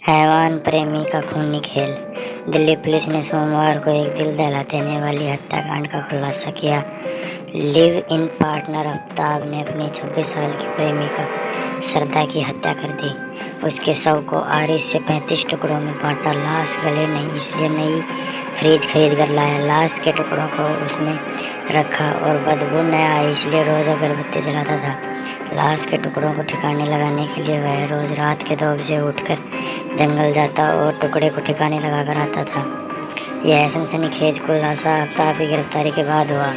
हैवान प्रेमी का खूनी खेल। दिल्ली पुलिस ने सोमवार को एक दिल दहला देने वाली हत्याकांड का खुलासा किया। लिव इन पार्टनर आफ्ताब ने अपनी 26 साल की प्रेमिका सरदा की हत्या कर दी। उसके शव को आरिस से 35 टुकड़ों में बांटा। लाश गले नहीं इसलिए नई फ्रिज खरीद कर लाया। लाश के टुकड़ों को उसमें रखा और बदबू न आए इसलिए रोज़ अगरबत्ती जलाता था। लाश के टुकड़ों को ठिकाने लगाने के लिए वह रोज़ रात के 2 बजे उठकर जंगल जाता और टुकड़े को ठिकाने लगाकर आता था। यह सनसनीखेज खुलासा आफ्ताब की गिरफ्तारी के बाद हुआ।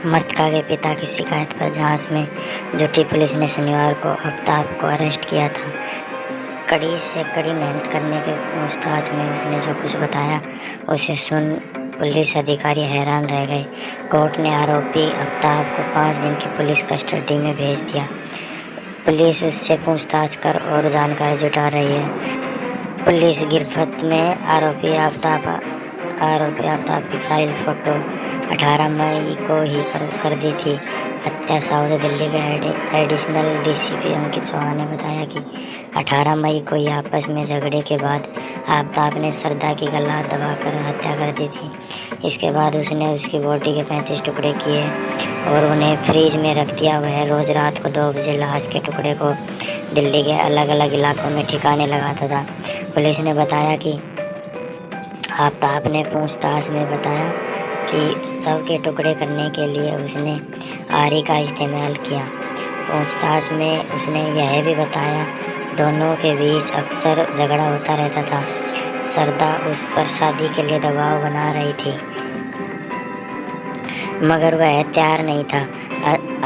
मृतका के पिता की शिकायत पर जांच में जुटी पुलिस ने शनिवार को आफ्ताब को अरेस्ट किया था। कड़ी से कड़ी मेहनत करने के पूछताछ में उसने जो कुछ बताया उसे सुन पुलिस अधिकारी हैरान रह गए। कोर्ट ने आरोपी आफ्ताब को 5 दिन की पुलिस कस्टडी में भेज दिया। पुलिस उससे पूछताछ कर और जानकारी जुटा रही है। पुलिस गिरफ्त में आरोपी आफ्ताब की फाइल फोटो 18 मई को ही कर दी थी। हत्या साउथ दिल्ली के एडिशनल डीसीपी अंकित चौहान ने बताया कि 18 मई को ही आपस में झगड़े के बाद आफ्ताब ने सरदा की गला दबाकर हत्या कर दी थी। इसके बाद उसने उसकी बॉडी के 35 टुकड़े किए और उन्हें फ्रिज में रख दिया। वह रोज़ रात को 2 बजे लाश के टुकड़े को दिल्ली के अलग अलग इलाकों में ठिकाने लगाता था। पुलिस ने बताया कि आफ्ताब ने पूछताछ में बताया कि शव के टुकड़े करने के लिए उसने आरी का इस्तेमाल किया। पूछताछ में उसने यह भी बताया दोनों के बीच अक्सर झगड़ा होता रहता था। सरदा उस पर शादी के लिए दबाव बना रही थी मगर वह तैयार नहीं था।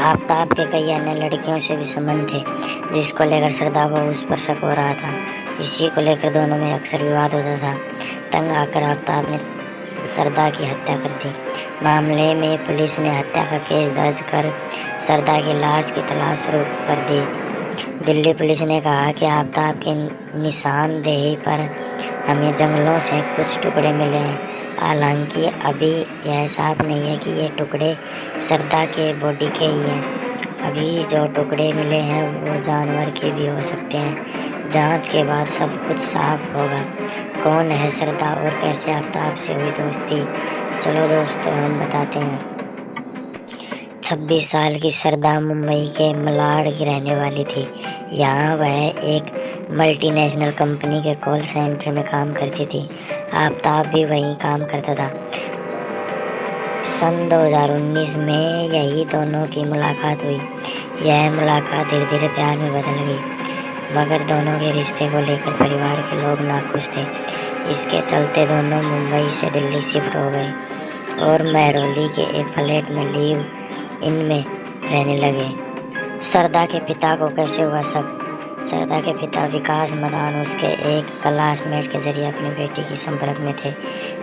आफ्ताब के कई अन्य लड़कियों से भी संबंध थे जिसको लेकर सरदा को उस पर शक हो रहा था। इसी को लेकर दोनों में अक्सर विवाद होता था। तंग आकर आफ्ताब ने सरदा की हत्या कर दी। मामले में पुलिस ने हत्या का केस दर्ज कर सरदा की लाश की तलाश शुरू कर दी। दिल्ली पुलिस ने कहा कि आफ्ताब की निशानदेही पर हमें जंगलों से कुछ टुकड़े मिले हैं। हालांकि अभी यह साफ नहीं है कि ये टुकड़े सरदा के बॉडी के ही हैं। अभी जो टुकड़े मिले हैं वो जानवर के भी हो सकते हैं। जांच के बाद सब कुछ साफ होगा। कौन है सरदा और कैसे आफ्ताब से हुई दोस्ती, चलो दोस्तों हम बताते हैं। 26 साल की सरदा मुंबई के मलाड की रहने वाली थी। यहाँ वह एक मल्टीनेशनल कंपनी के कॉल सेंटर में काम करती थी। आफ्ताब भी वहीं काम करता था। सन 2019 में यही दोनों की मुलाकात हुई। यह मुलाकात धीरे धीरे प्यार में बदल गई मगर दोनों के रिश्ते को लेकर परिवार के लोग नाखुश थे। इसके चलते दोनों मुंबई से दिल्ली शिफ्ट हो गए और महरौली के एक फ्लैट में लिव इन में रहने लगे। सरदा के पिता को कैसे हुआ शक? सरदा के पिता विकास मदान उसके एक क्लासमेट के जरिए अपनी बेटी के संपर्क में थे।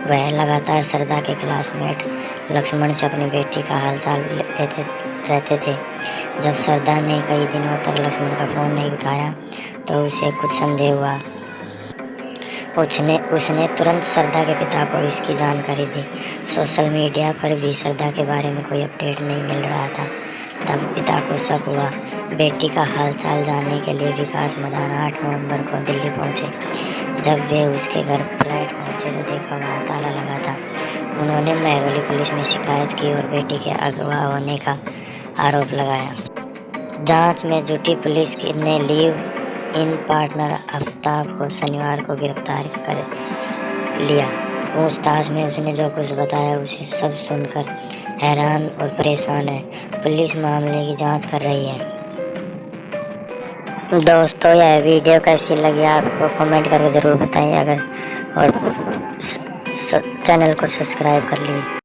वह लगातार सरदा के क्लासमेट लक्ष्मण से अपनी बेटी का हालचाल रहते थे। जब सरदा ने कई दिनों तक लक्ष्मण का फ़ोन नहीं उठाया तो उसे कुछ संदेह हुआ। उसने तुरंत सरदा के पिता को इसकी जानकारी दी। सोशल मीडिया पर भी सरदा के बारे में कोई अपडेट नहीं मिल रहा था। तब पिता को शक हुआ। बेटी का हालचाल जानने के लिए विकास मदान 8 नवंबर को दिल्ली पहुंचे। जब वे उसके घर फ्लैट पहुंचे तो देखा वहाँ ताला लगा था। उन्होंने महरौली पुलिस में शिकायत की और बेटी के अगवा होने का आरोप लगाया। जांच में जुटी पुलिस ने लिव इन पार्टनर आफ्ताब को शनिवार को गिरफ्तार कर लिया। पूछताछ में उसने जो कुछ बताया उसे सब सुनकर हैरान और परेशान है। पुलिस मामले की जांच कर रही है। दोस्तों यह वीडियो कैसी लगी आपको कमेंट करके ज़रूर बताइए। अगर और चैनल को सब्सक्राइब कर लीजिए।